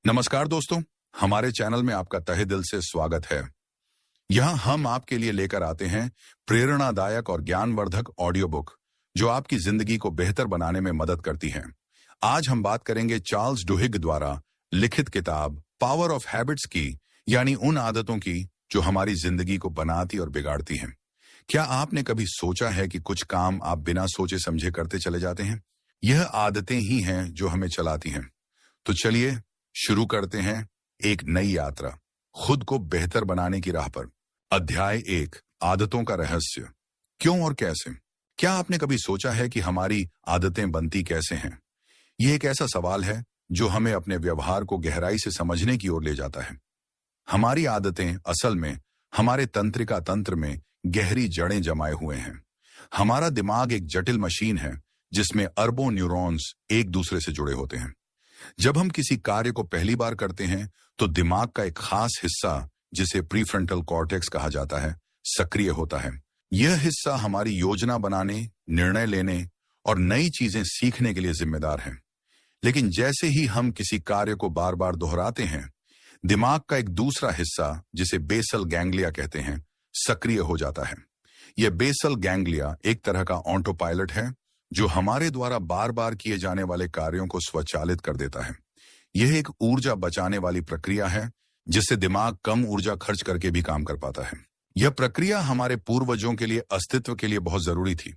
नमस्कार दोस्तों, हमारे चैनल में आपका तहे दिल से स्वागत है। यहाँ हम आपके लिए लेकर आते हैं प्रेरणादायक और ज्ञानवर्धक ऑडियो बुक जो आपकी जिंदगी को बेहतर बनाने में मदद करती हैं। आज हम बात करेंगे चार्ल्स डुहिग द्वारा लिखित किताब पावर ऑफ हैबिट्स की, यानी उन आदतों की जो हमारी जिंदगी को बनाती और बिगाड़ती हैं। क्या आपने कभी सोचा है कि कुछ काम आप बिना सोचे समझे करते चले जाते हैं? यह आदतें ही हैं जो हमें चलाती हैं। तो चलिए शुरू करते हैं एक नई यात्रा खुद को बेहतर बनाने की राह पर। अध्याय 1, आदतों का रहस्य। क्यों और कैसे? क्या आपने कभी सोचा है कि हमारी आदतें बनती कैसे हैं? यह एक ऐसा सवाल है जो हमें अपने व्यवहार को गहराई से समझने की ओर ले जाता है। हमारी आदतें असल में हमारे तंत्रिका तंत्र में गहरी जड़ें जमाए हुए हैं। हमारा दिमाग एक जटिल मशीन है जिसमें अरबों न्यूरॉन्स एक दूसरे से जुड़े होते हैं। जब हम किसी कार्य को पहली बार करते हैं तो दिमाग का एक खास हिस्सा, जिसे प्रीफ्रंटल कॉर्टेक्स कहा जाता है, सक्रिय होता है। यह हिस्सा हमारी योजना बनाने, निर्णय लेने और नई चीजें सीखने के लिए जिम्मेदार है। लेकिन जैसे ही हम किसी कार्य को बार बार दोहराते हैं, दिमाग का एक दूसरा हिस्सा, जिसे बेसल गैंग्लिया कहते हैं, सक्रिय हो जाता है। यह बेसल गैंग्लिया एक तरह का ऑटो पायलट है जो हमारे द्वारा बार बार किए जाने वाले कार्यों को स्वचालित कर देता है। यह एक ऊर्जा बचाने वाली प्रक्रिया है जिससे दिमाग कम ऊर्जा खर्च करके भी काम कर पाता है। यह प्रक्रिया हमारे पूर्वजों के लिए अस्तित्व के लिए बहुत जरूरी थी।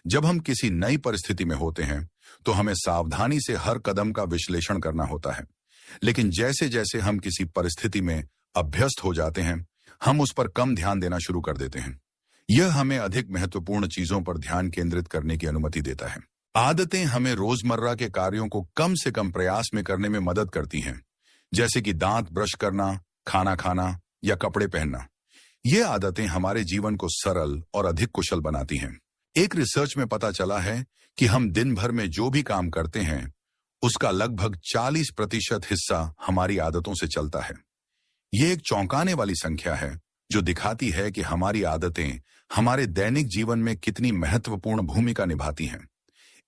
जब हम किसी नई परिस्थिति में होते हैं तो हमें सावधानी से हर कदम का विश्लेषण करना होता है। लेकिन जैसे जैसे हम किसी परिस्थिति में अभ्यस्त हो जाते हैं, हम उस पर कम ध्यान देना शुरू कर देते हैं। यह हमें अधिक महत्वपूर्ण चीजों पर ध्यान केंद्रित करने की अनुमति देता है। आदतें हमें रोजमर्रा के कार्यों को कम से कम प्रयास में करने में मदद करती हैं, जैसे कि दांत ब्रश करना, खाना खाना या कपड़े पहनना। ये आदतें हमारे जीवन को सरल और अधिक कुशल बनाती हैं। एक रिसर्च में पता चला है कि हम दिन भर में जो भी काम करते हैं उसका लगभग 40% हिस्सा हमारी आदतों से चलता है। ये एक चौंकाने वाली संख्या है जो दिखाती है कि हमारी आदतें हमारे दैनिक जीवन में कितनी महत्वपूर्ण भूमिका निभाती हैं।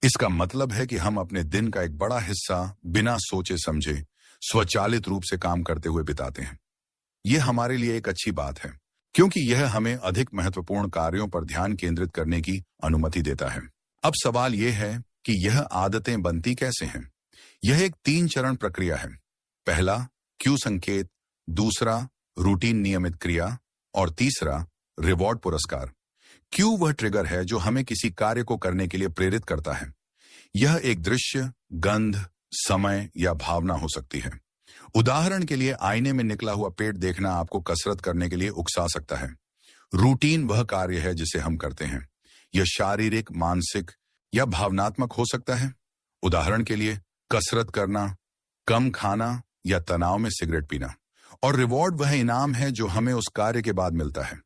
इसका मतलब है कि हम अपने दिन का एक बड़ा हिस्सा बिना सोचे समझे स्वचालित रूप से काम करते हुए बिताते हैं। यह हमारे लिए एक अच्छी बात है क्योंकि यह हमें अधिक महत्वपूर्ण कार्यों पर ध्यान केंद्रित करने की अनुमति देता है। अब सवाल यह है कि यह आदतें बनती कैसे हैं? यह एक 3 चरण प्रक्रिया है। पहला, क्यू संकेत। दूसरा, रूटीन नियमित क्रिया। और तीसरा, रिवॉर्ड पुरस्कार। क्यू वह ट्रिगर है जो हमें किसी कार्य को करने के लिए प्रेरित करता है। यह एक दृश्य, गंध, समय या भावना हो सकती है। उदाहरण के लिए, आईने में निकला हुआ पेट देखना आपको कसरत करने के लिए उकसा सकता है। रूटीन वह कार्य है जिसे हम करते हैं। यह शारीरिक, मानसिक या भावनात्मक हो सकता है। उदाहरण के लिए, कसरत करना, कम खाना या तनाव में सिगरेट पीना। और रिवॉर्ड वह इनाम है जो हमें उस कार्य के बाद मिलता है।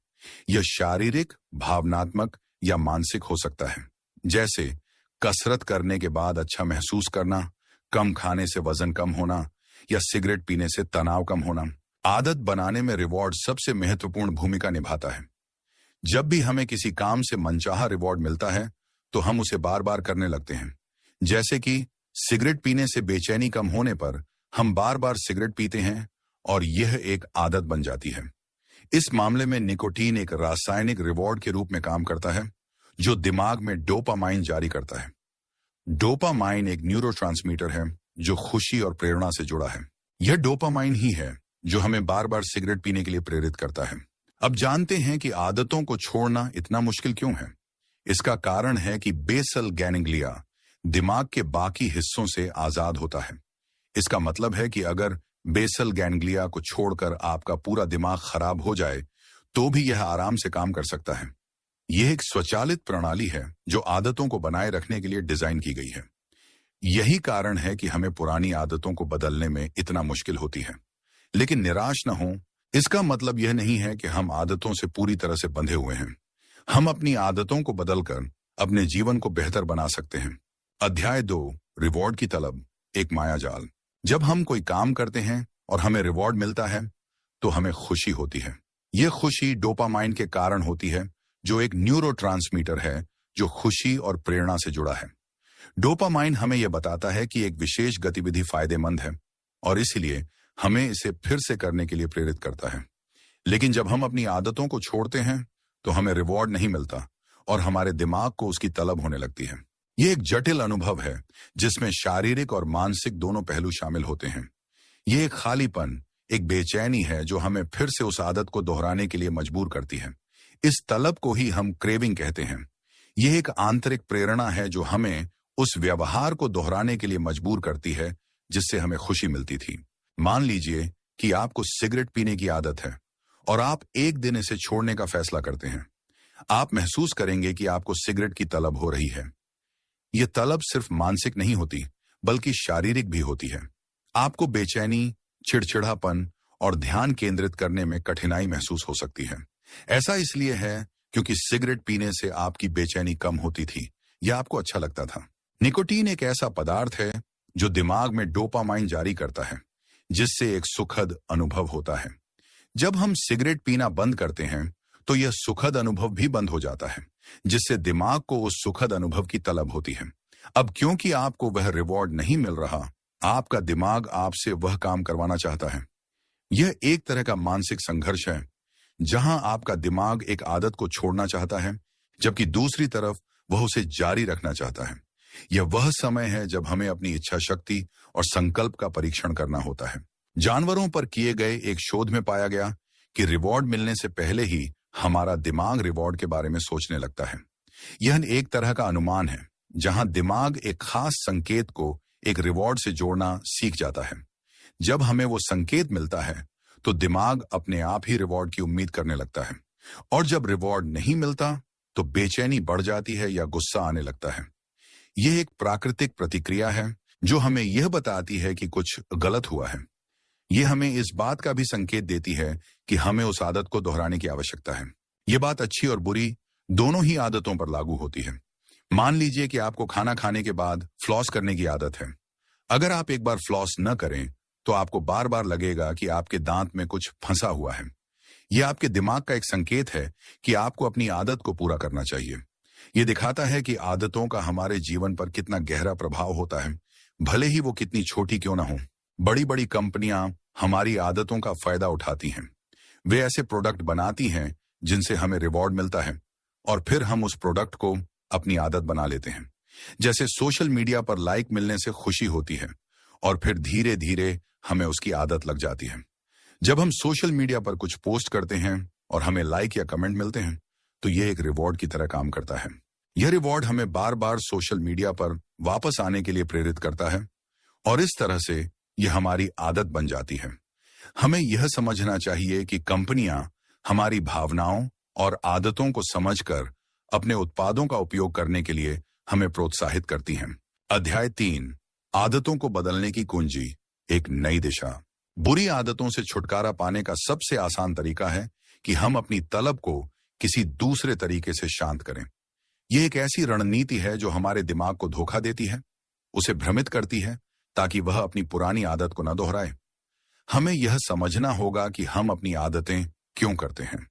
यह शारीरिक, भावनात्मक या मानसिक हो सकता है, जैसे कसरत करने के बाद अच्छा महसूस करना, कम खाने से वजन कम होना या सिगरेट पीने से तनाव कम होना। आदत बनाने में रिवॉर्ड सबसे महत्वपूर्ण भूमिका निभाता है। जब भी हमें किसी काम से मनचाहा रिवॉर्ड मिलता है तो हम उसे बार बार करने लगते हैं। जैसे कि सिगरेट पीने से बेचैनी कम होने पर हम बार बार सिगरेट पीते हैं और यह एक आदत बन जाती है। इस मामले में निकोटीन एक रासायनिक रिवॉर्ड के रूप में काम करता है जो दिमाग में डोपामाइन जारी करता है। डोपामाइन एक न्यूरोट्रांसमीटर है जो खुशी और प्रेरणा से जुड़ा है। यह डोपामाइन ही है जो हमें बार बार सिगरेट पीने के लिए प्रेरित करता है। अब जानते हैं कि आदतों को छोड़ना इतना मुश्किल क्यों है। इसका कारण है कि बेसल गैंग्लिया दिमाग के बाकी हिस्सों से आजाद होता है। इसका मतलब है कि अगर बेसल गैंग्लिया को छोड़कर आपका पूरा दिमाग खराब हो जाए तो भी यह आराम से काम कर सकता है। यह एक स्वचालित प्रणाली है जो आदतों को बनाए रखने के लिए डिजाइन की गई है। यही कारण है कि हमें पुरानी आदतों को बदलने में इतना मुश्किल होती है। लेकिन निराश न हो, इसका मतलब यह नहीं है कि हम आदतों से पूरी तरह से बंधे हुए हैं। हम अपनी आदतों को बदलकर अपने जीवन को बेहतर बना सकते हैं। अध्याय 2, रिवॉर्ड की तलब, एक मायाजाल। जब हम कोई काम करते हैं और हमें रिवॉर्ड मिलता है तो हमें खुशी होती है। यह खुशी डोपामाइन के कारण होती है जो एक न्यूरोट्रांसमीटर है जो खुशी और प्रेरणा से जुड़ा है। डोपामाइन हमें यह बताता है कि एक विशेष गतिविधि फायदेमंद है और इसलिए हमें इसे फिर से करने के लिए प्रेरित करता है। लेकिन जब हम अपनी आदतों को छोड़ते हैं तो हमें रिवॉर्ड नहीं मिलता और हमारे दिमाग को उसकी तलब होने लगती है। यह एक जटिल अनुभव है जिसमें शारीरिक और मानसिक दोनों पहलू शामिल होते हैं। यह एक खालीपन, एक बेचैनी है जो हमें फिर से उस आदत को दोहराने के लिए मजबूर करती है। इस तलब को ही हम क्रेविंग कहते हैं। यह एक आंतरिक प्रेरणा है जो हमें उस व्यवहार को दोहराने के लिए मजबूर करती है जिससे हमें खुशी मिलती थी। मान लीजिए कि आपको सिगरेट पीने की आदत है और आप एक दिन इसे छोड़ने का फैसला करते हैं। आप महसूस करेंगे कि आपको सिगरेट की तलब हो रही है। यह तलब सिर्फ मानसिक नहीं होती बल्कि शारीरिक भी होती है। आपको बेचैनी, चिड़चिड़ापन और ध्यान केंद्रित करने में कठिनाई महसूस हो सकती है। ऐसा इसलिए है क्योंकि सिगरेट पीने से आपकी बेचैनी कम होती थी या आपको अच्छा लगता था। निकोटीन एक ऐसा पदार्थ है जो दिमाग में डोपामाइन जारी करता है जिससे एक सुखद अनुभव होता है। जब हम सिगरेट पीना बंद करते हैं तो यह सुखद अनुभव भी बंद हो जाता है जिससे दिमाग को उस सुखद अनुभव की तलब होती है। अब क्योंकि आपको वह रिवॉर्ड नहीं मिल रहा, आपका दिमाग आपसे वह काम करवाना चाहता है। यह एक तरह का मानसिक संघर्ष है जहां आपका दिमाग एक आदत को छोड़ना चाहता है जबकि दूसरी तरफ वह उसे जारी रखना चाहता है। यह वह समय है जब हमें अपनी इच्छा शक्ति और संकल्प का परीक्षण करना होता है। जानवरों पर किए गए एक शोध में पाया गया कि रिवॉर्ड मिलने से पहले ही हमारा दिमाग रिवॉर्ड के बारे में सोचने लगता है। यह एक तरह का अनुमान है जहां दिमाग एक खास संकेत को एक रिवॉर्ड से जोड़ना सीख जाता है। जब हमें वो संकेत मिलता है तो दिमाग अपने आप ही रिवॉर्ड की उम्मीद करने लगता है और जब रिवॉर्ड नहीं मिलता तो बेचैनी बढ़ जाती है या गुस्सा आने लगता है। यह एक प्राकृतिक प्रतिक्रिया है जो हमें यह बताती है कि कुछ गलत हुआ है। यह हमें इस बात का भी संकेत देती है कि हमें उस आदत को दोहराने की आवश्यकता है। यह बात अच्छी और बुरी दोनों ही आदतों पर लागू होती है। मान लीजिए कि आपको खाना खाने के बाद फ्लॉस करने की आदत है। अगर आप एक बार फ्लॉस न करें तो आपको बार बार लगेगा कि आपके दांत में कुछ फंसा हुआ है। यह आपके दिमाग का एक संकेत है कि आपको अपनी आदत को पूरा करना चाहिए। यह दिखाता है कि आदतों का हमारे जीवन पर कितना गहरा प्रभाव होता है, भले ही वो कितनी छोटी क्यों ना हो। बड़ी बड़ी कंपनियां हमारी आदतों का फायदा उठाती हैं। वे ऐसे प्रोडक्ट बनाती हैं जिनसे हमें रिवॉर्ड मिलता है और फिर हम उस प्रोडक्ट को अपनी आदत बना लेते हैं। जैसे सोशल मीडिया पर लाइक मिलने से खुशी होती है और फिर धीरे धीरे हमें उसकी आदत लग जाती है। जब हम सोशल मीडिया पर कुछ पोस्ट करते हैं और हमें लाइक या कमेंट मिलते हैं तो यह एक रिवॉर्ड की तरह काम करता है। यह रिवॉर्ड हमें बार बार सोशल मीडिया पर वापस आने के लिए प्रेरित करता है और इस तरह से यह हमारी आदत बन जाती है। हमें यह समझना चाहिए कि कंपनियां हमारी भावनाओं और आदतों को समझकर अपने उत्पादों का उपयोग करने के लिए हमें प्रोत्साहित करती हैं। अध्याय 3, आदतों को बदलने की कुंजी, एक नई दिशा। बुरी आदतों से छुटकारा पाने का सबसे आसान तरीका है कि हम अपनी तलब को किसी दूसरे तरीके से शांत करें। यह एक ऐसी रणनीति है जो हमारे दिमाग को धोखा देती है, उसे भ्रमित करती है ताकि वह अपनी पुरानी आदत को न दोहराए। हमें यह समझना होगा कि हम अपनी आदतें क्यों करते हैं।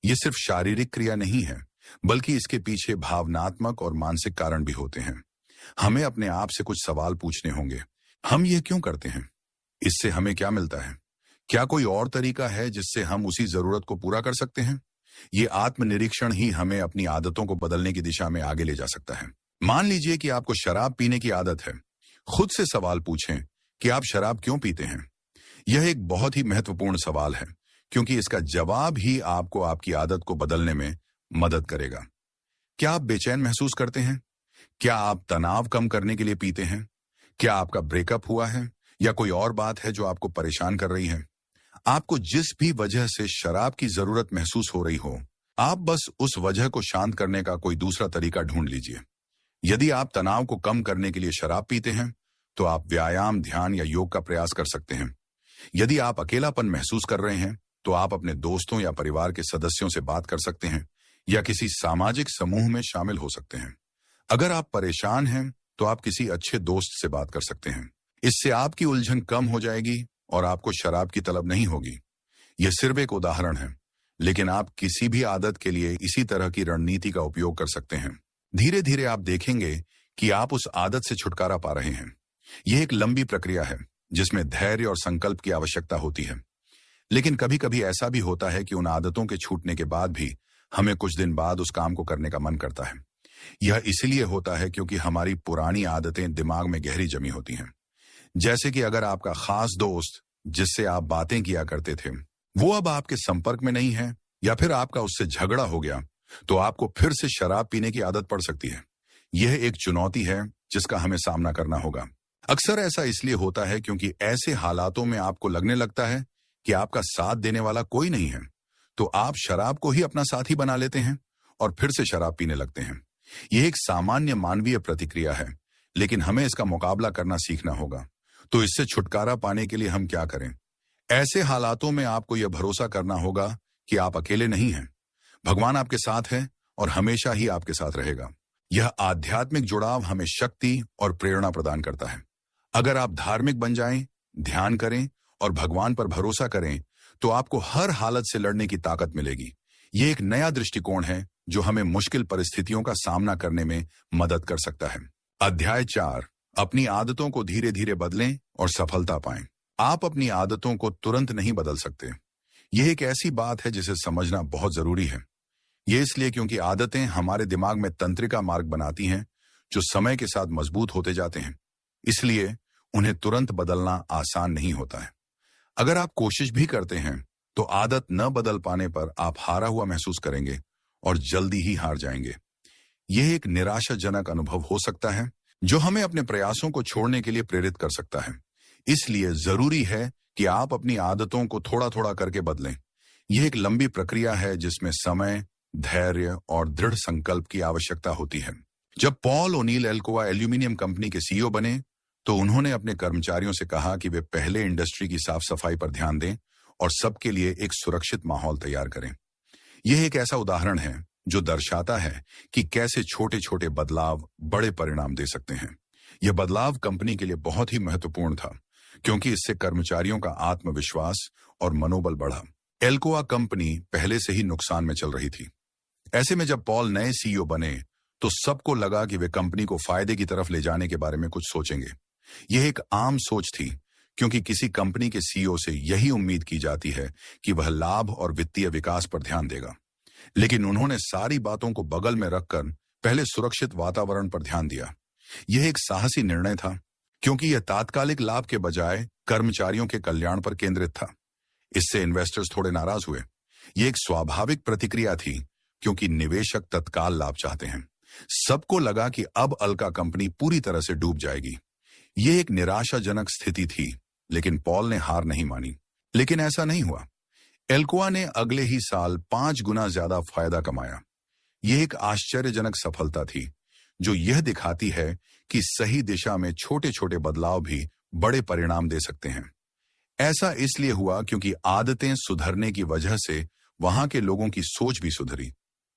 यह सिर्फ शारीरिक क्रिया नहीं है बल्कि इसके पीछे भावनात्मक और मानसिक कारण भी होते हैं। हमें अपने आप से कुछ सवाल पूछने होंगे। हम यह क्यों करते हैं? इससे हमें क्या मिलता है? क्या कोई और तरीका है जिससे हम उसी जरूरत को पूरा कर सकते हैं? ये आत्मनिरीक्षण ही हमें अपनी आदतों को बदलने की दिशा में आगे ले जा सकता है। मान लीजिए कि आपको शराब पीने की आदत है। खुद से सवाल पूछें कि आप शराब क्यों पीते हैं। यह एक बहुत ही महत्वपूर्ण सवाल है क्योंकि इसका जवाब ही आपको आपकी आदत को बदलने में मदद करेगा। क्या आप बेचैन महसूस करते हैं? क्या आप तनाव कम करने के लिए पीते हैं? क्या आपका ब्रेकअप हुआ है या कोई और बात है जो आपको परेशान कर रही है? आपको जिस भी वजह से शराब की जरूरत महसूस हो रही हो, आप बस उस वजह को शांत करने का कोई दूसरा तरीका ढूंढ लीजिए। यदि आप तनाव को कम करने के लिए शराब पीते हैं तो आप व्यायाम, ध्यान या योग का प्रयास कर सकते हैं। यदि आप अकेलापन महसूस कर रहे हैं तो आप अपने दोस्तों या परिवार के सदस्यों से बात कर सकते हैं या किसी सामाजिक समूह में शामिल हो सकते हैं। अगर आप परेशान हैं तो आप किसी अच्छे दोस्त से बात कर सकते हैं। इससे आपकी उलझन कम हो जाएगी और आपको शराब की तलब नहीं होगी। यह सिर्फ एक उदाहरण है, लेकिन आप किसी भी आदत के लिए इसी तरह की रणनीति का उपयोग कर सकते हैं। धीरे धीरे आप देखेंगे कि आप उस आदत से छुटकारा पा रहे हैं। यह एक लंबी प्रक्रिया है, जिसमें धैर्य और संकल्प की आवश्यकता होती है। लेकिन कभी कभी ऐसा भी होता है कि उन आदतों के छूटने के बाद भी हमें कुछ दिन बाद उस काम को करने का मन करता है। यह इसलिए होता है क्योंकि हमारी पुरानी आदतें दिमाग में गहरी जमी होती हैं। जैसे कि अगर आपका खास दोस्त जिससे आप बातें किया करते थे वो अब आपके संपर्क में नहीं है, या फिर आपका उससे झगड़ा हो गया, तो आपको फिर से शराब पीने की आदत पड़ सकती है। यह एक चुनौती है जिसका हमें सामना करना होगा। अक्सर ऐसा इसलिए होता है क्योंकि ऐसे हालातों में आपको लगने लगता है कि आपका साथ देने वाला कोई नहीं है, तो आप शराब को ही अपना साथी बना लेते हैं और फिर से शराब पीने लगते हैं। यह एक सामान्य मानवीय प्रतिक्रिया है, लेकिन हमें इसका मुकाबला करना सीखना होगा। तो इससे छुटकारा पाने के लिए हम क्या करें? ऐसे हालातों में आपको यह भरोसा करना होगा कि आप अकेले नहीं हैं। भगवान आपके साथ है और हमेशा ही आपके साथ रहेगा। यह आध्यात्मिक जुड़ाव हमें शक्ति और प्रेरणा प्रदान करता है। अगर आप धार्मिक बन जाएं, ध्यान करें और भगवान पर भरोसा करें, तो आपको हर हालत से लड़ने की ताकत मिलेगी। यह एक नया दृष्टिकोण है जो हमें मुश्किल परिस्थितियों का सामना करने में मदद कर सकता है। अध्याय 4, अपनी आदतों को धीरे धीरे बदलें और सफलता पाएं। आप अपनी आदतों को तुरंत नहीं बदल सकते। यह एक ऐसी बात है जिसे समझना बहुत जरूरी है। यह इसलिए क्योंकि आदतें हमारे दिमाग में तंत्रिका मार्ग बनाती हैं जो समय के साथ मजबूत होते जाते हैं। इसलिए उन्हें तुरंत बदलना आसान नहीं होता है। अगर आप कोशिश भी करते हैं तो आदत न बदल पाने पर आप हारा हुआ महसूस करेंगे और जल्दी ही हार जाएंगे। यह एक निराशाजनक अनुभव हो सकता है जो हमें अपने प्रयासों को छोड़ने के लिए प्रेरित कर सकता है। इसलिए जरूरी है कि आप अपनी आदतों को थोड़ा थोड़ा करके बदलें। यह एक लंबी प्रक्रिया है जिसमें समय, धैर्य और दृढ़ संकल्प की आवश्यकता होती है। जब Paul O'Neill Alcoa aluminium company के सीईओ बने तो उन्होंने अपने कर्मचारियों से कहा कि वे पहले इंडस्ट्री की साफ सफाई पर ध्यान दें और सबके लिए एक सुरक्षित माहौल तैयार करें। यह एक ऐसा उदाहरण है जो दर्शाता है कि कैसे छोटे छोटे बदलाव बड़े परिणाम दे सकते हैं। यह बदलाव कंपनी के लिए बहुत ही महत्वपूर्ण था क्योंकि इससे कर्मचारियों का आत्मविश्वास और मनोबल बढ़ा। एल्कोआ कंपनी पहले से ही नुकसान में चल रही थी। ऐसे में जब पॉल नए सीईओ बने तो सबको लगा कि वे कंपनी को फायदे की तरफ ले जाने के बारे में कुछ सोचेंगे। यह एक आम सोच थी क्योंकि किसी कंपनी के सीईओ से यही उम्मीद की जाती है कि वह लाभ और वित्तीय विकास पर ध्यान देगा। लेकिन उन्होंने सारी बातों को बगल में रखकर पहले सुरक्षित वातावरण पर ध्यान दिया। यह एक साहसी निर्णय था क्योंकि यह तात्कालिक लाभ के बजाय कर्मचारियों के कल्याण पर केंद्रित था। इससे इन्वेस्टर्स थोड़े नाराज हुए। यह एक स्वाभाविक प्रतिक्रिया थी क्योंकि निवेशक तत्काल लाभ चाहते हैं। सबको लगा कि अब अल्का कंपनी पूरी तरह से डूब जाएगी। यह एक निराशाजनक स्थिति थी, लेकिन पॉल ने हार नहीं मानी। लेकिन ऐसा नहीं हुआ। एल्कोआ ने अगले ही साल 5 गुना ज्यादा फायदा कमाया। यह एक आश्चर्यजनक सफलता थी जो यह दिखाती है कि सही दिशा में छोटे छोटे बदलाव भी बड़े परिणाम दे सकते हैं। ऐसा इसलिए हुआ क्योंकि आदतें सुधरने की वजह से वहां के लोगों की सोच भी सुधरी।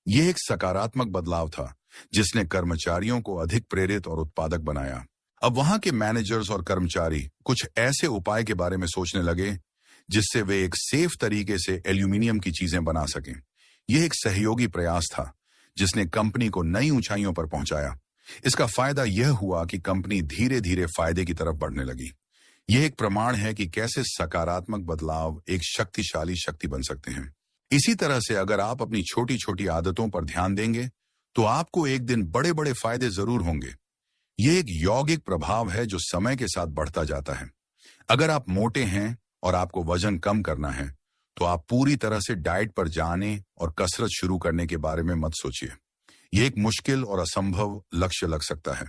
यह एक सकारात्मक बदलाव था जिसने कर्मचारियों को अधिक प्रेरित और उत्पादक बनाया। अब वहां के मैनेजर्स और कर्मचारी कुछ ऐसे उपाय के बारे में सोचने लगे जिससे वे एक सेफ तरीके से एल्यूमिनियम की चीजें बना सकें। यह एक सहयोगी प्रयास था जिसने कंपनी को नई ऊंचाइयों पर पहुंचाया। इसका फायदा यह हुआ कि कंपनी धीरे धीरे फायदे की तरफ बढ़ने लगी। यह एक प्रमाण है कि कैसे सकारात्मक बदलाव एक शक्तिशाली शक्ति बन सकते हैं। इसी तरह से अगर आप अपनी छोटी छोटी आदतों पर ध्यान देंगे तो आपको एक दिन बड़े बड़े फायदे जरूर होंगे। यह एक यौगिक प्रभाव है जो समय के साथ बढ़ता जाता है। अगर आप मोटे हैं और आपको वजन कम करना है तो आप पूरी तरह से डाइट पर जाने और कसरत शुरू करने के बारे में मत सोचिए। यह एक मुश्किल और असंभव लक्ष्य लग सकता है।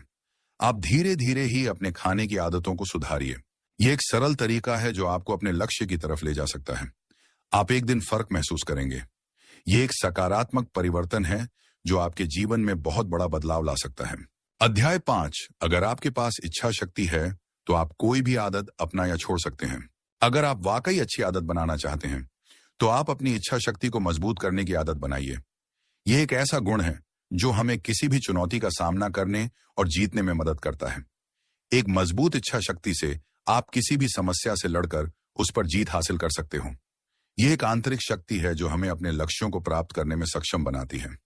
आप धीरे धीरे ही अपने खाने की आदतों को सुधारिए। यह एक सरल तरीका है जो आपको अपने लक्ष्य की तरफ ले जा सकता है। आप एक दिन फर्क महसूस करेंगे। यह एक सकारात्मक परिवर्तन है जो आपके जीवन में बहुत बड़ा बदलाव ला सकता है। अध्याय 5, अगर आपके पास इच्छा शक्ति है तो आप कोई भी आदत अपना या छोड़ सकते हैं। अगर आप वाकई अच्छी आदत बनाना चाहते हैं तो आप अपनी इच्छा शक्ति को मजबूत करने की आदत बनाइए। यह एक ऐसा गुण है जो हमें किसी भी चुनौती का सामना करने और जीतने में मदद करता है। एक मजबूत इच्छा शक्ति से आप किसी भी समस्या से लड़कर उस पर जीत हासिल कर सकते हो। यह एक आंतरिक शक्ति है जो हमें अपने लक्ष्यों को प्राप्त करने में सक्षम बनाती है।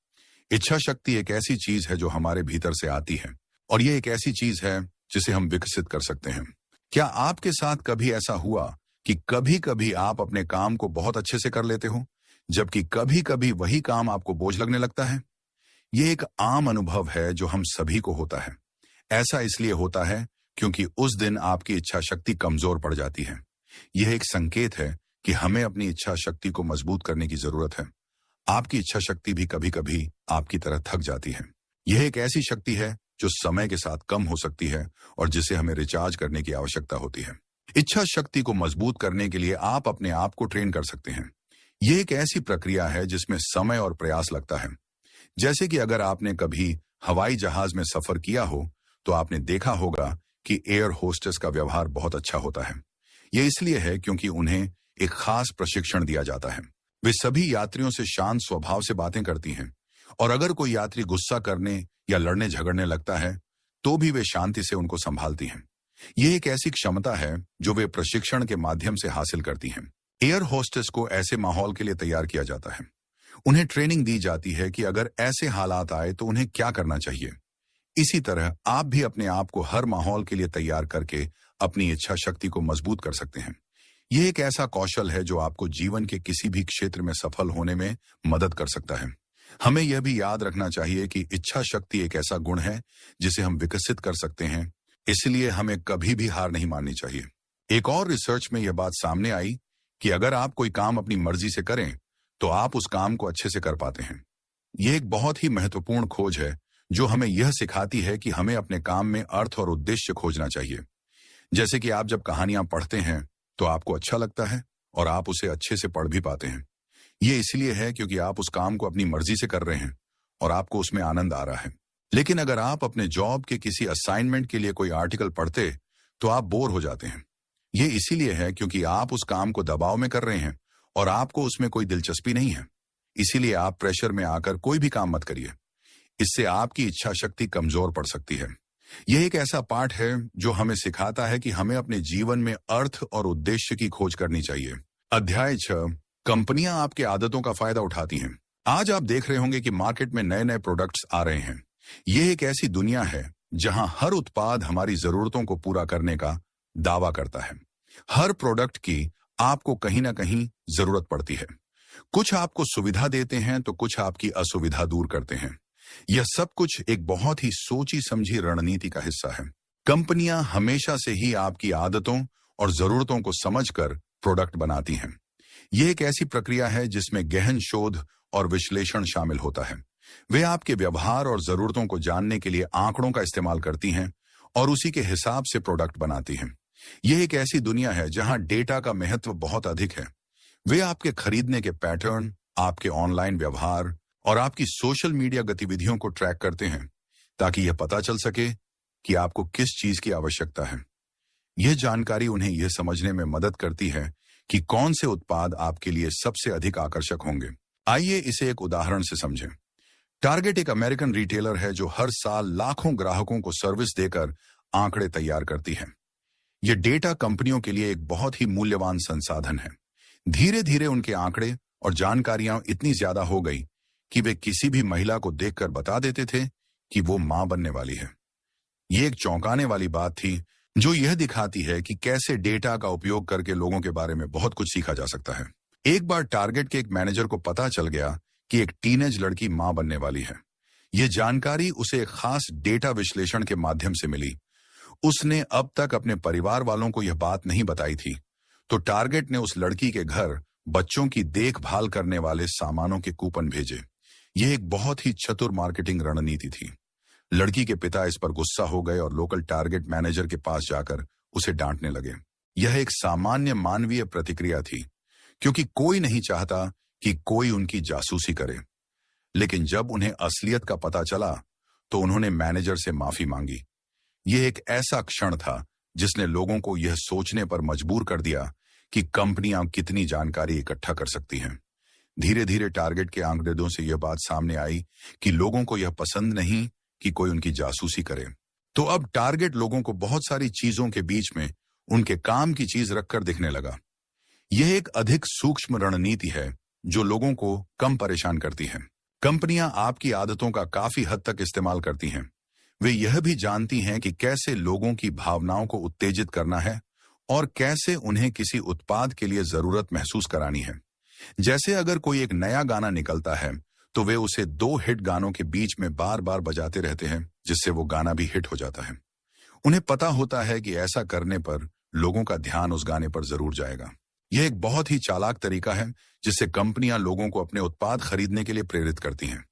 इच्छा शक्ति एक ऐसी चीज है जो हमारे भीतर से आती है और यह एक ऐसी चीज है जिसे हम विकसित कर सकते हैं। क्या आपके साथ कभी ऐसा हुआ कि कभी-कभी आप अपने काम को बहुत अच्छे से कर लेते हो, जबकि कभी-कभी वही काम आपको बोझ लगने लगता है? ये एक आम अनुभव है जो हम सभी को होता है। ऐसा इसलिए होता है क्योंकि उस दिन आपकी इच्छा शक्ति कमजोर पड़ जाती है। यह एक संकेत है कि हमें अपनी इच्छा शक्ति को मजबूत करने की जरूरत है। आपकी इच्छा शक्ति भी कभी-कभी आपकी तरह थक जाती है। यह एक ऐसी शक्ति है जो समय के साथ कम हो सकती है और जिसे हमें रिचार्ज करने की आवश्यकता होती है। इच्छा शक्ति को मजबूत करने के लिए आप अपने आप को ट्रेन कर सकते हैं। यह एक ऐसी प्रक्रिया है जिसमें समय और प्रयास लगता है। जैसे कि अगर आपने कभी हवाई जहाज में सफर किया हो, तो आपने देखा होगा कि एयर होस्टेस का व्यवहार बहुत अच्छा होता है। यह इसलिए है क्योंकि उन्हें एक खास प्रशिक्षण दिया जाता है। वे सभी यात्रियों से शांत स्वभाव से बातें करती हैं और अगर कोई यात्री गुस्सा करने या लड़ने झगड़ने लगता है, तो भी वे शांति से उनको संभालती हैं। यह एक ऐसी क्षमता है जो वे प्रशिक्षण के माध्यम से हासिल करती हैं। एयर होस्टेस को ऐसे माहौल के लिए तैयार किया जाता है। उन्हें ट्रेनिंग दी जाती है कि अगर ऐसे हालात आए तो उन्हें क्या करना चाहिए। इसी तरह आप भी अपने आप को हर माहौल के लिए तैयार करके अपनी इच्छा शक्ति को मजबूत कर सकते हैं। यह एक ऐसा कौशल है जो आपको जीवन के किसी भी क्षेत्र में सफल होने में मदद कर सकता है। हमें यह भी याद रखना चाहिए कि इच्छा शक्ति एक ऐसा गुण है जिसे हम विकसित कर सकते हैं, इसलिए हमें कभी भी हार नहीं माननी चाहिए। एक और रिसर्च में यह बात सामने आई कि अगर आप कोई काम अपनी मर्जी से करें, तो आप उस काम को अच्छे से कर पाते हैं। यह एक बहुत ही महत्वपूर्ण खोज है जो हमें यह सिखाती है कि हमें अपने काम में अर्थ और उद्देश्य खोजना चाहिए। जैसे कि आप जब कहानियां पढ़ते हैं तो आपको अच्छा लगता है और आप उसे अच्छे से पढ़ भी पाते हैं। ये इसलिए है क्योंकि आप उस काम को अपनी मर्जी से कर रहे हैं और आपको उसमें आनंद आ रहा है। लेकिन अगर आप अपने जॉब के किसी असाइनमेंट के लिए कोई आर्टिकल पढ़ते तो आप बोर हो जाते हैं। ये इसीलिए है क्योंकि आप उस काम को दबाव में कर रहे हैं और आपको उसमें कोई दिलचस्पी नहीं है। इसीलिए आप प्रेशर में आकर कोई भी काम मत करिए। इससे आपकी इच्छा शक्ति कमजोर पड़ सकती है। यह एक ऐसा पाठ है जो हमें सिखाता है कि हमें अपने जीवन में अर्थ और उद्देश्य की खोज करनी चाहिए। अध्याय 6, कंपनियां आपके आदतों का फायदा उठाती हैं। आज आप देख रहे होंगे कि मार्केट में नए नए प्रोडक्ट्स आ रहे हैं। यह एक ऐसी दुनिया है जहां हर उत्पाद हमारी जरूरतों को पूरा करने का दावा करता है। हर प्रोडक्ट की आपको कहीं ना कहीं जरूरत पड़ती है। कुछ आपको सुविधा देते हैं तो कुछ आपकी असुविधा दूर करते हैं। यह सब कुछ एक बहुत ही सोची समझी रणनीति का हिस्सा है। कंपनियां हमेशा से ही आपकी आदतों और जरूरतों को समझकर प्रोडक्ट बनाती हैं। यह एक ऐसी प्रक्रिया है जिसमें गहन शोध और विश्लेषण शामिल होता है। वे आपके व्यवहार और जरूरतों को जानने के लिए आंकड़ों का इस्तेमाल करती हैं और उसी के हिसाब से प्रोडक्ट बनाती हैं। यह एक ऐसी दुनिया है जहां डेटा का महत्व बहुत अधिक है। वे आपके खरीदने के पैटर्न, आपके ऑनलाइन व्यवहार और आपकी सोशल मीडिया गतिविधियों को ट्रैक करते हैं ताकि यह पता चल सके कि आपको किस चीज की आवश्यकता है। यह जानकारी उन्हें यह समझने में मदद करती है कि कौन से उत्पाद आपके लिए सबसे अधिक आकर्षक होंगे। आइए इसे एक उदाहरण से समझें। टारगेट एक अमेरिकन रिटेलर है जो हर साल लाखों ग्राहकों को सर्विस देकर आंकड़े तैयार करती है। यह डेटा कंपनियों के लिए एक बहुत ही मूल्यवान संसाधन है। धीरे धीरे उनके आंकड़े और जानकारियां इतनी ज्यादा हो गई कि वे किसी भी महिला को देखकर बता देते थे कि वो मां बनने वाली है। ये एक चौंकाने वाली बात थी जो यह दिखाती है कि कैसे डेटा का उपयोग करके लोगों के बारे में बहुत कुछ सीखा जा सकता है। एक बार टारगेट के एक मैनेजर को पता चल गया कि एक टीनेज लड़की मां बनने वाली है। यह जानकारी उसे एक खास डेटा विश्लेषण के माध्यम से मिली। उसने अब तक अपने परिवार वालों को यह बात नहीं बताई थी, तो टारगेट ने उस लड़की के घर बच्चों की देखभाल करने वाले सामानों के कूपन भेजे। यह एक बहुत ही चतुर मार्केटिंग रणनीति थी। लड़की के पिता इस पर गुस्सा हो गए और लोकल टारगेट मैनेजर के पास जाकर उसे डांटने लगे। यह एक सामान्य मानवीय प्रतिक्रिया थी क्योंकि कोई नहीं चाहता कि कोई उनकी जासूसी करे। लेकिन जब उन्हें असलियत का पता चला तो उन्होंने मैनेजर से माफी मांगी। यह एक ऐसा क्षण था जिसने लोगों को यह सोचने पर मजबूर कर दिया कि कंपनियां कितनी जानकारी इकट्ठा कर सकती हैं। धीरे धीरे टारगेट के आंकड़ों से यह बात सामने आई कि लोगों को यह पसंद नहीं कि कोई उनकी जासूसी करे। तो अब टारगेट लोगों को बहुत सारी चीजों के बीच में उनके काम की चीज रखकर दिखने लगा। यह एक अधिक सूक्ष्म रणनीति है जो लोगों को कम परेशान करती है। कंपनियां आपकी आदतों का काफी हद तक इस्तेमाल करती हैं। वे यह भी जानती हैं कि कैसे लोगों की भावनाओं को उत्तेजित करना है और कैसे उन्हें किसी उत्पाद के लिए जरूरत महसूस करानी है। जैसे अगर कोई एक नया गाना निकलता है तो वे उसे 2 हिट गानों के बीच में बार बार बजाते रहते हैं, जिससे वो गाना भी हिट हो जाता है। उन्हें पता होता है कि ऐसा करने पर लोगों का ध्यान उस गाने पर जरूर जाएगा। यह एक बहुत ही चालाक तरीका है जिससे कंपनियां लोगों को अपने उत्पाद खरीदने के लिए प्रेरित करती हैं।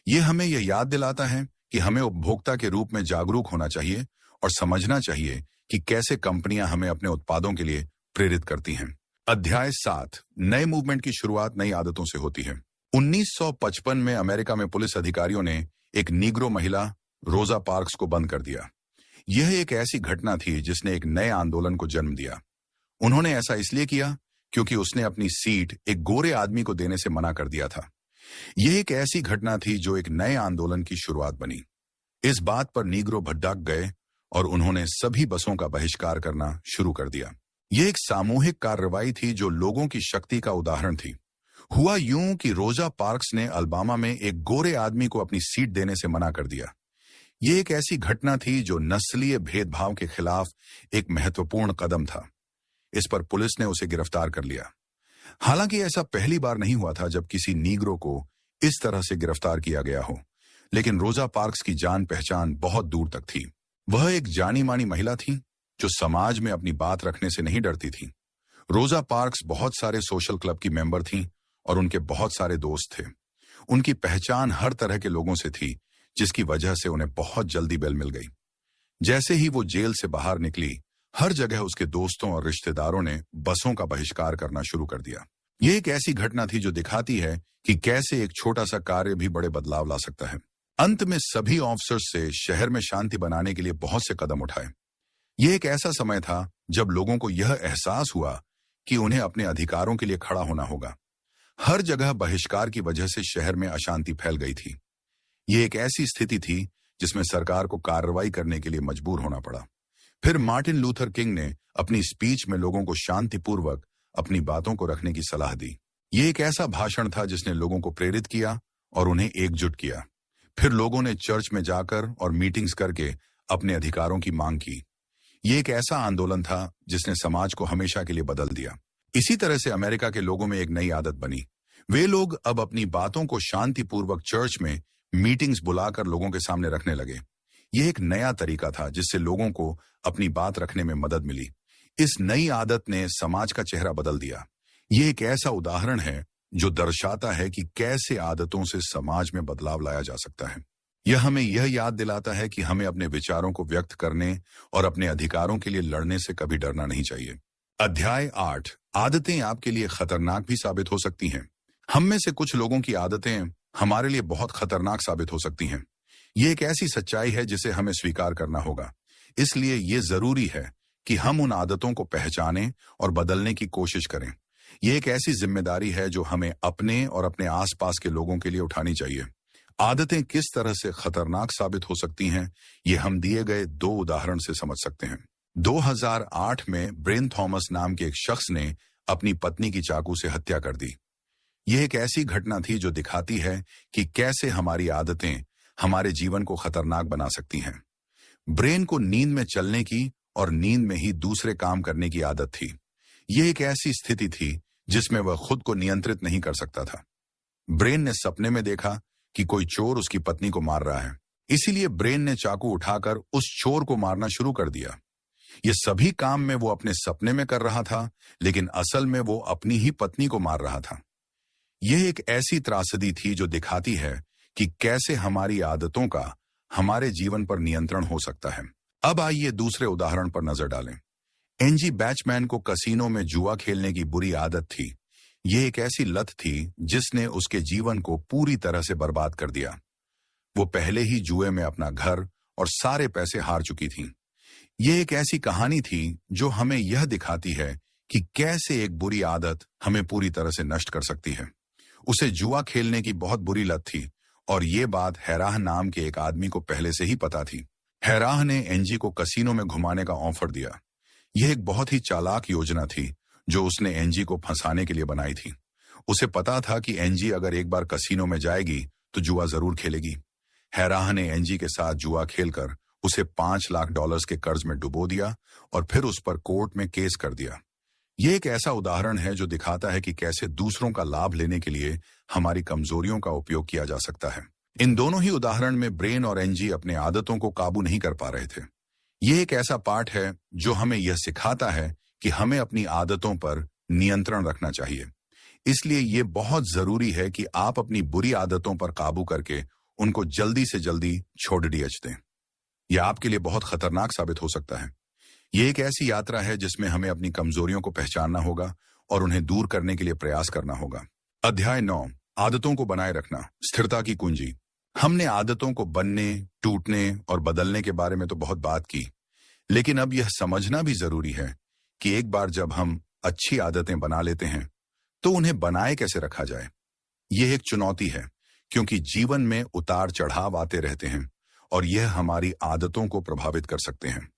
यह हमें यह याद दिलाता है कि हमें उपभोक्ता के रूप में जागरूक होना चाहिए और समझना चाहिए कि कैसे कंपनियां हमें अपने उत्पादों के लिए प्रेरित करती हैं। अध्याय 7, नए मूवमेंट की शुरुआत नई आदतों से होती है। 1955 में अमेरिका में पुलिस अधिकारियों ने एक नीग्रो महिला रोजा पार्क्स को बंद कर दिया। यह एक ऐसी घटना थी जिसने एक नए आंदोलन को जन्म दिया। उन्होंने ऐसा इसलिए किया क्योंकि उसने अपनी सीट एक गोरे आदमी को देने से मना कर दिया था। यह एक ऐसी घटना थी जो एक नए आंदोलन की शुरुआत बनी। इस बात पर नीग्रो भड़क गए और उन्होंने सभी बसों का बहिष्कार करना शुरू कर दिया। यह एक सामूहिक कार्रवाई थी जो लोगों की शक्ति का उदाहरण थी। हुआ यूं कि रोजा पार्क्स ने अलबामा में एक गोरे आदमी को अपनी सीट देने से मना कर दिया। यह एक ऐसी घटना थी जो नस्लीय भेदभाव के खिलाफ एक महत्वपूर्ण कदम था। इस पर पुलिस ने उसे गिरफ्तार कर लिया। हालांकि ऐसा पहली बार नहीं हुआ था जब किसी नीग्रो को इस तरह से गिरफ्तार किया गया हो, लेकिन रोजा पार्क्स की जान पहचान बहुत दूर तक थी। वह एक जानी मानी महिला थी जो समाज में अपनी बात रखने से नहीं डरती थी। रोजा पार्क्स बहुत सारे सोशल क्लब की मेंबर थीं और उनके बहुत सारे दोस्त थे। उनकी पहचान हर तरह के लोगों से थी, जिसकी वजह से उन्हें बहुत जल्दी बेल मिल गई। जैसे ही वो जेल से बाहर निकली, हर जगह उसके दोस्तों और रिश्तेदारों ने बसों का बहिष्कार करना शुरू कर दिया। यह एक ऐसी घटना थी जो दिखाती है कि कैसे एक छोटा सा कार्य भी बड़े बदलाव ला सकता है। अंत में सभी ऑफिसर्स से शहर में शांति बनाने के लिए बहुत से कदम उठाए। यह एक ऐसा समय था जब लोगों को यह एहसास हुआ कि उन्हें अपने अधिकारों के लिए खड़ा होना होगा। हर जगह बहिष्कार की वजह से शहर में अशांति फैल गई थी। यह एक ऐसी स्थिति थी जिसमें सरकार को कार्रवाई करने के लिए मजबूर होना पड़ा। फिर मार्टिन लूथर किंग ने अपनी स्पीच में लोगों को शांतिपूर्वक अपनी बातों को रखने की सलाह दी। यह एक ऐसा भाषण था जिसने लोगों को प्रेरित किया और उन्हें एकजुट किया। फिर लोगों ने चर्च में जाकर और मीटिंग्स करके अपने अधिकारों की मांग की। यह एक ऐसा आंदोलन था जिसने समाज को हमेशा के लिए बदल दिया। इसी तरह से अमेरिका के लोगों में एक नई आदत बनी। वे लोग अब अपनी बातों को शांतिपूर्वक चर्च में मीटिंग्स बुलाकर लोगों के सामने रखने लगे। यह एक नया तरीका था जिससे लोगों को अपनी बात रखने में मदद मिली। इस नई आदत ने समाज का चेहरा बदल दिया। यह एक ऐसा उदाहरण है जो दर्शाता है कि कैसे आदतों से समाज में बदलाव लाया जा सकता है। यह हमें यह याद दिलाता है कि हमें अपने विचारों को व्यक्त करने और अपने अधिकारों के लिए लड़ने से कभी डरना नहीं चाहिए। अध्याय 8, आदतें आपके लिए खतरनाक भी साबित हो सकती हैं। हम में से कुछ लोगों की आदतें हमारे लिए बहुत खतरनाक साबित हो सकती हैं। यह एक ऐसी सच्चाई है जिसे हमें स्वीकार करना होगा। इसलिए यह जरूरी है कि हम उन आदतों को पहचानें और बदलने की कोशिश करें। यह एक ऐसी जिम्मेदारी है जो हमें अपने और अपने आसपास के लोगों के लिए उठानी चाहिए। आदतें किस तरह से खतरनाक साबित हो सकती हैं, यह हम दिए गए 2 उदाहरण से समझ सकते हैं। 2008 में ब्रेन थॉमस नाम के एक शख्स ने अपनी पत्नी की चाकू से हत्या कर दी। यह एक ऐसी घटना थी जो दिखाती है कि कैसे हमारी आदतें हमारे जीवन को खतरनाक बना सकती हैं। ब्रेन को नींद में चलने की और नींद में ही दूसरे काम करने की आदत थी। यह एक ऐसी स्थिति थी जिसमें वह खुद को नियंत्रित नहीं कर सकता था। ब्रेन ने सपने में देखा कि कोई चोर उसकी पत्नी को मार रहा है, इसीलिए ब्रेन ने चाकू उठाकर उस चोर को मारना शुरू कर दिया। ये सभी काम में वो अपने सपने में कर रहा था, लेकिन असल में वो अपनी ही पत्नी को मार रहा था। यह एक ऐसी त्रासदी थी जो दिखाती है कि कैसे हमारी आदतों का हमारे जीवन पर नियंत्रण हो सकता है। अब आइए दूसरे उदाहरण पर नजर डालें। एनजी बैचमैन को कसीनो में जुआ खेलने की बुरी आदत थी। यह एक ऐसी लत थी जिसने उसके जीवन को पूरी तरह से बर्बाद कर दिया। वो पहले ही जुए में अपना घर और सारे पैसे हार चुकी थी। यह एक ऐसी कहानी थी जो हमें यह दिखाती है कि कैसे एक बुरी आदत हमें पूरी तरह से नष्ट कर सकती है। उसे जुआ खेलने की बहुत बुरी लत थी और ये बात हैराह नाम के एक आदमी को पहले से ही पता थी। हैराह ने एनजी को कसीनो में घुमाने का ऑफर दिया। यह एक बहुत ही चालाक योजना थी जो उसने एनजी को फंसाने के लिए बनाई थी। उसे पता था कि एनजी अगर एक बार कसीनो में जाएगी तो जुआ जरूर खेलेगी। हैराह ने एंजी के साथ जुआ खेलकर उसे $5 लाख के कर्ज में डुबो दिया और फिर उस पर कोर्ट में केस कर दिया। यह एक ऐसा उदाहरण है जो दिखाता है कि कैसे दूसरों का लाभ लेने के लिए हमारी कमजोरियों का उपयोग किया जा सकता है। इन दोनों ही उदाहरण में ब्रेन और एंजी अपने आदतों को काबू नहीं कर पा रहे थे। यह एक ऐसा पाठ है जो हमें यह सिखाता है कि हमें अपनी आदतों पर नियंत्रण रखना चाहिए। इसलिए यह बहुत जरूरी है कि आप अपनी बुरी आदतों पर काबू करके उनको जल्दी से जल्दी छोड़ दें। यह आपके लिए बहुत खतरनाक साबित हो सकता है। यह एक ऐसी यात्रा है जिसमें हमें अपनी कमजोरियों को पहचानना होगा और उन्हें दूर करने के लिए प्रयास करना होगा। अध्याय 9, आदतों को बनाए रखना, स्थिरता की कुंजी। हमने आदतों को बनने, टूटने और बदलने के बारे में तो बहुत बात की, लेकिन अब यह समझना भी जरूरी है कि एक बार जब हम अच्छी आदतें बना लेते हैं तो उन्हें बनाए कैसे रखा जाए। यह एक चुनौती है क्योंकि जीवन में उतार चढ़ाव आते रहते हैं और यह हमारी आदतों को प्रभावित कर सकते हैं।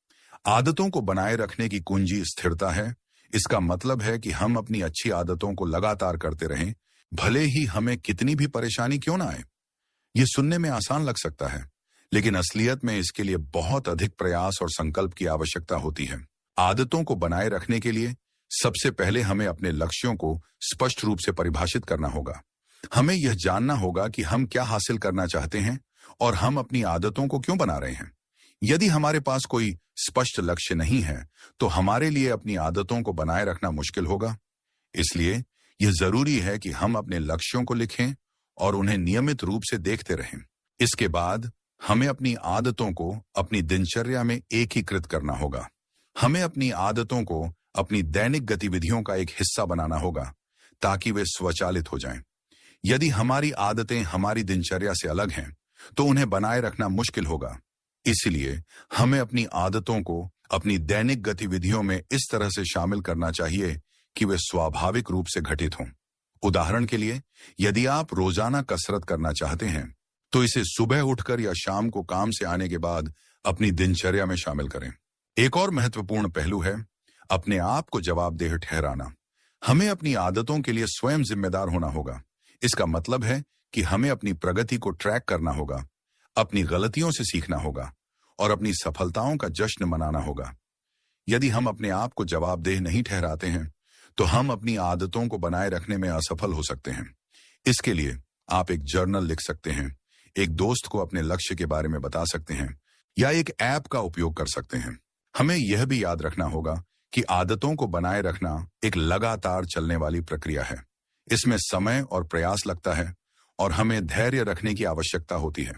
आदतों को बनाए रखने की कुंजी स्थिरता है। इसका मतलब है कि हम अपनी अच्छी आदतों को लगातार करते रहें, भले ही हमें कितनी भी परेशानी क्यों ना आए। यह सुनने में आसान लग सकता है, लेकिन असलियत में इसके लिए बहुत अधिक प्रयास और संकल्प की आवश्यकता होती है। आदतों को बनाए रखने के लिए सबसे पहले हमें अपने लक्ष्यों को स्पष्ट रूप से परिभाषित करना होगा। हमें यह जानना होगा कि हम क्या हासिल करना चाहते हैं और हम अपनी आदतों को क्यों बना रहे हैं। यदि हमारे पास कोई स्पष्ट लक्ष्य नहीं है तो हमारे लिए अपनी आदतों को बनाए रखना मुश्किल होगा। इसलिए यह जरूरी है कि हम अपने लक्ष्यों को लिखें और उन्हें नियमित रूप से देखते रहें। इसके बाद हमें अपनी आदतों को अपनी दिनचर्या में एकीकृत करना होगा। हमें अपनी आदतों को अपनी दैनिक गतिविधियों का एक हिस्सा बनाना होगा ताकि वे स्वचालित हो जाएं। यदि हमारी आदतें हमारी दिनचर्या से अलग हैं तो उन्हें बनाए रखना मुश्किल होगा। इसलिए हमें अपनी आदतों को अपनी दैनिक गतिविधियों में इस तरह से शामिल करना चाहिए कि वे स्वाभाविक रूप से घटित हों। उदाहरण के लिए, यदि आप रोजाना कसरत करना चाहते हैं तो इसे सुबह उठकर या शाम को काम से आने के बाद अपनी दिनचर्या में शामिल करें। एक और महत्वपूर्ण पहलू है अपने आप को जवाबदेह ठहराना। हमें अपनी आदतों के लिए स्वयं जिम्मेदार होना होगा। इसका मतलब है कि हमें अपनी प्रगति को ट्रैक करना होगा, अपनी गलतियों से सीखना होगा और अपनी सफलताओं का जश्न मनाना होगा। यदि हम अपने आप को जवाबदेह नहीं ठहराते हैं तो हम अपनी आदतों को बनाए रखने में असफल हो सकते हैं। इसके लिए आप एक जर्नल लिख सकते हैं, एक दोस्त को अपने लक्ष्य के बारे में बता सकते हैं या एक ऐप का उपयोग कर सकते हैं। हमें यह भी याद रखना होगा कि आदतों को बनाए रखना एक लगातार चलने वाली प्रक्रिया है। इसमें समय और प्रयास लगता है और हमें धैर्य रखने की आवश्यकता होती है।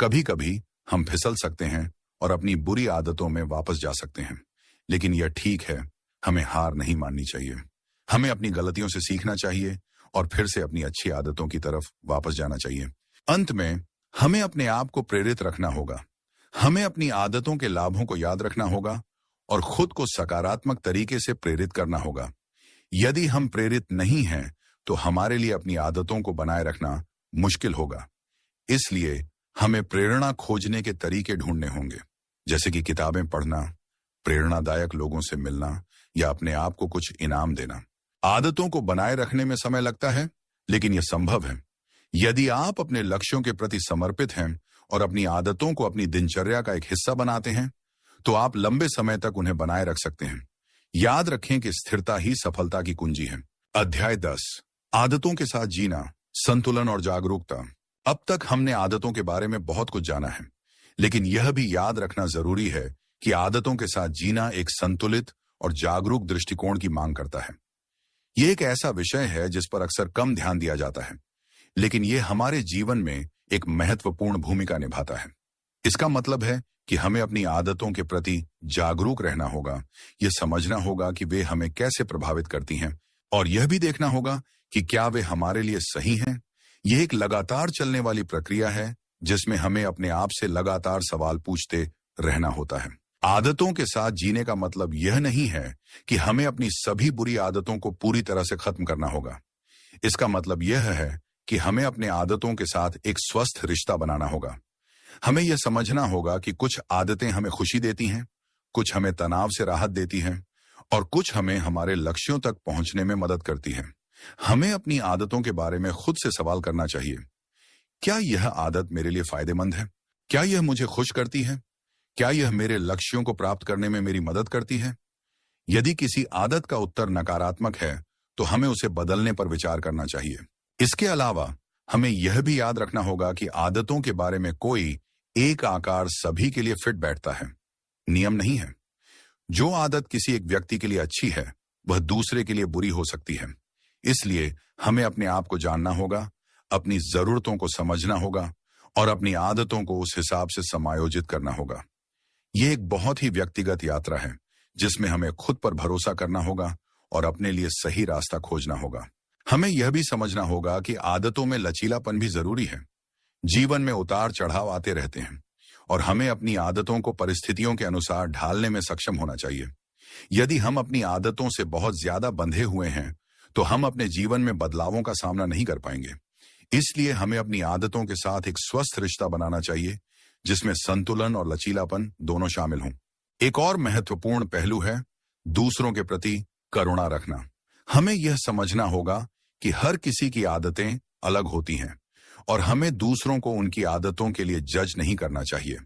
कभी कभी हम फिसल सकते हैं और अपनी बुरी आदतों में वापस जा सकते हैं, लेकिन यह ठीक है। हमें हार नहीं माननी चाहिए। हमें अपनी गलतियों से सीखना चाहिए और फिर से अपनी अच्छी आदतों की तरफ वापस जाना चाहिए। अंत में हमें अपने आप को प्रेरित रखना होगा। हमें अपनी आदतों के लाभों को याद रखना होगा और खुद को सकारात्मक तरीके से प्रेरित करना होगा। यदि हम प्रेरित नहीं हैं तो हमारे लिए अपनी आदतों को बनाए रखना मुश्किल होगा। इसलिए हमें प्रेरणा खोजने के तरीके ढूंढने होंगे, जैसे कि किताबें पढ़ना, प्रेरणादायक लोगों से मिलना या अपने आप को कुछ इनाम देना। आदतों को बनाए रखने में समय लगता है, लेकिन यह संभव है। यदि आप अपने लक्ष्यों के प्रति समर्पित हैं और अपनी आदतों को अपनी दिनचर्या का एक हिस्सा बनाते हैं तो आप लंबे समय तक उन्हें बनाए रख सकते हैं। याद रखें कि स्थिरता ही सफलता की कुंजी है। अध्याय 10, आदतों के साथ जीना, संतुलन और जागरूकता। अब तक हमने आदतों के बारे में बहुत कुछ जाना है, लेकिन यह भी याद रखना जरूरी है कि आदतों के साथ जीना एक संतुलित और जागरूक दृष्टिकोण की मांग करता है। यह एक ऐसा विषय है जिस पर अक्सर कम ध्यान दिया जाता है, लेकिन यह हमारे जीवन में एक महत्वपूर्ण भूमिका निभाता है। इसका मतलब है कि हमें अपनी आदतों के प्रति जागरूक रहना होगा। यह समझना होगा कि वे हमें कैसे प्रभावित करती हैं और यह भी देखना होगा कि क्या वे हमारे लिए सही हैं। यह एक लगातार चलने वाली प्रक्रिया है जिसमें हमें अपने आप से लगातार सवाल पूछते रहना होता है। आदतों के साथ जीने का मतलब यह नहीं है कि हमें अपनी सभी बुरी आदतों को पूरी तरह से खत्म करना होगा। इसका मतलब यह है कि हमें अपने आदतों के साथ एक स्वस्थ रिश्ता बनाना होगा। हमें यह समझना होगा कि कुछ आदतें हमें खुशी देती हैं, कुछ हमें तनाव से राहत देती हैं और कुछ हमें हमारे लक्ष्यों तक पहुंचने में मदद करती हैं। हमें अपनी आदतों के बारे में खुद से सवाल करना चाहिए। क्या यह आदत मेरे लिए फायदेमंद है? क्या यह मुझे खुश करती है? क्या यह मेरे लक्ष्यों को प्राप्त करने में मेरी मदद करती है? यदि किसी आदत का उत्तर नकारात्मक है, तो हमें उसे बदलने पर विचार करना चाहिए। इसके अलावा हमें यह भी याद रखना होगा कि आदतों के बारे में कोई एक आकार सभी के लिए फिट बैठता है, नियम नहीं है। जो आदत किसी एक व्यक्ति के लिए अच्छी है, वह दूसरे के लिए बुरी हो सकती है। इसलिए हमें अपने आप को जानना होगा, अपनी जरूरतों को समझना होगा और अपनी आदतों को उस हिसाब से समायोजित करना होगा। यह एक बहुत ही व्यक्तिगत यात्रा है, जिसमें हमें खुद पर भरोसा करना होगा और अपने लिए सही रास्ता खोजना होगा। हमें यह भी समझना होगा कि आदतों में लचीलापन भी जरूरी है। जीवन में उतार चढ़ाव आते रहते हैं और हमें अपनी आदतों को परिस्थितियों के अनुसार ढालने में सक्षम होना चाहिए। यदि हम अपनी आदतों से बहुत ज्यादा बंधे हुए हैं, तो हम अपने जीवन में बदलावों का सामना नहीं कर पाएंगे। इसलिए हमें अपनी आदतों के साथ एक स्वस्थ रिश्ता बनाना चाहिए, जिसमें संतुलन और लचीलापन दोनों शामिल हों। एक और महत्वपूर्ण पहलू है दूसरों के प्रति करुणा रखना। हमें यह समझना होगा कि हर किसी की आदतें अलग होती हैं और हमें दूसरों को उनकी आदतों के लिए जज नहीं करना चाहिए।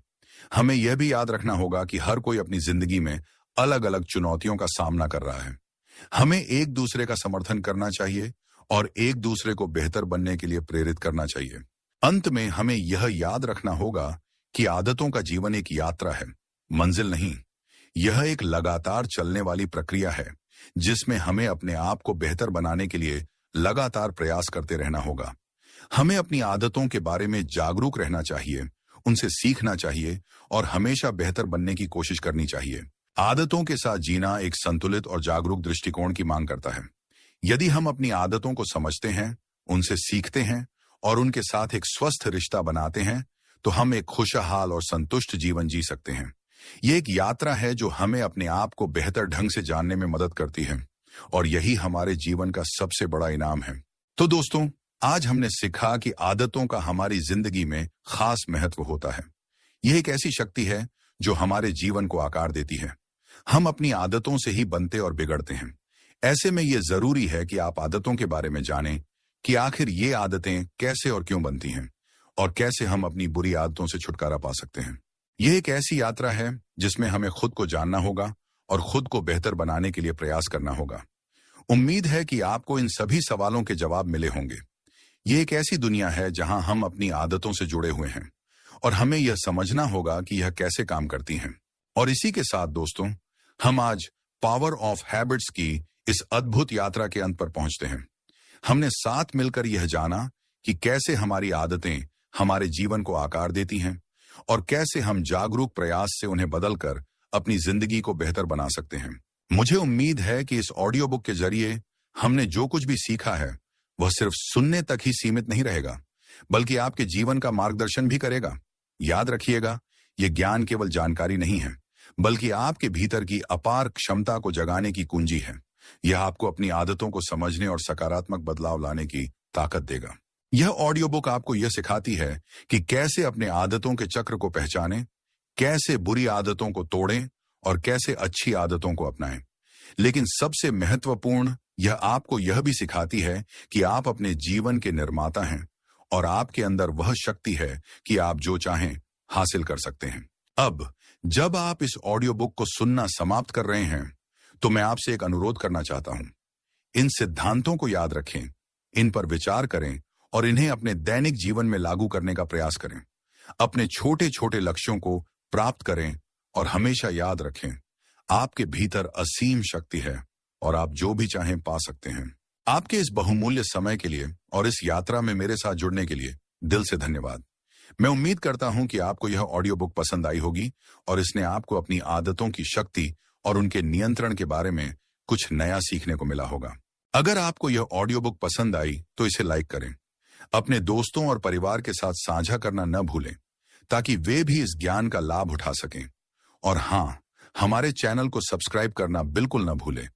हमें यह भी याद रखना होगा कि हर कोई अपनी जिंदगी में अलग अलग चुनौतियों का सामना कर रहा है। हमें एक दूसरे का समर्थन करना चाहिए और एक दूसरे को बेहतर बनने के लिए प्रेरित करना चाहिए। अंत में हमें यह याद रखना होगा कि आदतों का जीवन एक यात्रा है, मंजिल नहीं। यह एक लगातार चलने वाली प्रक्रिया है, जिसमें हमें अपने आप को बेहतर बनाने के लिए लगातार प्रयास करते रहना होगा। हमें अपनी आदतों के बारे में जागरूक रहना चाहिए, उनसे सीखना चाहिए और हमेशा बेहतर बनने की कोशिश करनी चाहिए। आदतों के साथ जीना एक संतुलित और जागरूक दृष्टिकोण की मांग करता है। यदि हम अपनी आदतों को समझते हैं, उनसे सीखते हैं और उनके साथ एक स्वस्थ रिश्ता बनाते हैं, तो हम एक खुशहाल और संतुष्ट जीवन जी सकते हैं। ये एक यात्रा है जो हमें अपने आप को बेहतर ढंग से जानने में मदद करती है और यही हमारे जीवन का सबसे बड़ा इनाम है। तो दोस्तों, आज हमने सीखा कि आदतों का हमारी जिंदगी में खास महत्व होता है। यह एक ऐसी शक्ति है जो हमारे जीवन को आकार देती है। हम अपनी आदतों से ही बनते और बिगड़ते हैं। ऐसे में यह जरूरी है कि आप आदतों के बारे में जानें कि आखिर ये आदतें कैसे और क्यों बनती हैं और कैसे हम अपनी बुरी आदतों से छुटकारा पा सकते हैं। यह एक ऐसी यात्रा है जिसमें हमें खुद को जानना होगा और खुद को बेहतर बनाने के लिए प्रयास करना होगा। उम्मीद है कि आपको इन सभी सवालों के जवाब मिले होंगे। यह एक ऐसी दुनिया है जहां हम अपनी आदतों से जुड़े हुए हैं और हमें यह समझना होगा कि यह कैसे काम करती हैं। और इसी के साथ दोस्तों, हम आज पावर ऑफ हैबिट्स की इस अद्भुत यात्रा के अंत पर पहुंचते हैं। हमने साथ मिलकर यह जाना कि कैसे हमारी आदतें हमारे जीवन को आकार देती हैं और कैसे हम जागरूक प्रयास से उन्हें बदलकर अपनी जिंदगी को बेहतर बना सकते हैं। मुझे उम्मीद है कि इस ऑडियो बुक के जरिए हमने जो कुछ भी सीखा है, वह सिर्फ सुनने तक ही सीमित नहीं रहेगा, बल्कि आपके जीवन का मार्गदर्शन भी करेगा। याद रखिएगा, यह ज्ञान केवल जानकारी नहीं है, बल्कि आपके भीतर की अपार क्षमता को जगाने की कुंजी है। यह आपको अपनी आदतों को समझने और सकारात्मक बदलाव लाने की ताकत देगा। यह ऑडियो बुक आपको यह सिखाती है कि कैसे अपने आदतों के चक्र को पहचानें, कैसे बुरी आदतों को तोड़ें और कैसे अच्छी आदतों को अपनाएं। लेकिन सबसे महत्वपूर्ण, यह आपको यह भी सिखाती है कि आप अपने जीवन के निर्माता हैं और आपके अंदर वह शक्ति है कि आप जो चाहें हासिल कर सकते हैं। अब जब आप इस ऑडियो बुक को सुनना समाप्त कर रहे हैं, तो मैं आपसे एक अनुरोध करना चाहता हूं। इन सिद्धांतों को याद रखें, इन पर विचार करें और इन्हें अपने दैनिक जीवन में लागू करने का प्रयास करें। अपने छोटे छोटे लक्ष्यों को प्राप्त करें और हमेशा याद रखें, आपके भीतर असीम शक्ति है और आप जो भी चाहें पा सकते हैं। आपके इस बहुमूल्य समय के लिए और इस यात्रा में मेरे साथ जुड़ने के लिए दिल से धन्यवाद। मैं उम्मीद करता हूं कि आपको यह ऑडियो बुक पसंद आई होगी और इसने आपको अपनी आदतों की शक्ति और उनके नियंत्रण के बारे में कुछ नया सीखने को मिला होगा। अगर आपको यह ऑडियो बुक पसंद आई तो इसे लाइक करें, अपने दोस्तों और परिवार के साथ साझा करना न भूलें, ताकि वे भी इस ज्ञान का लाभ उठा सकें। और हाँ, हमारे चैनल को सब्सक्राइब करना बिल्कुल न भूलें,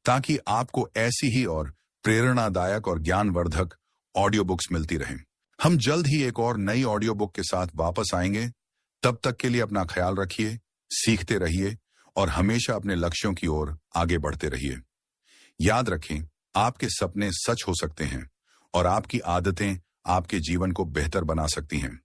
ताकि आपको ऐसी ही और प्रेरणादायक और ज्ञानवर्धक ऑडियो बुक्स मिलती रहें। हम जल्द ही एक और नई ऑडियो बुक के साथ वापस आएंगे। तब तक के लिए अपना ख्याल रखिए, सीखते रहिए और हमेशा अपने लक्ष्यों की ओर आगे बढ़ते रहिए। याद रखें, आपके सपने सच हो सकते हैं और आपकी आदतें आपके जीवन को बेहतर बना सकती हैं।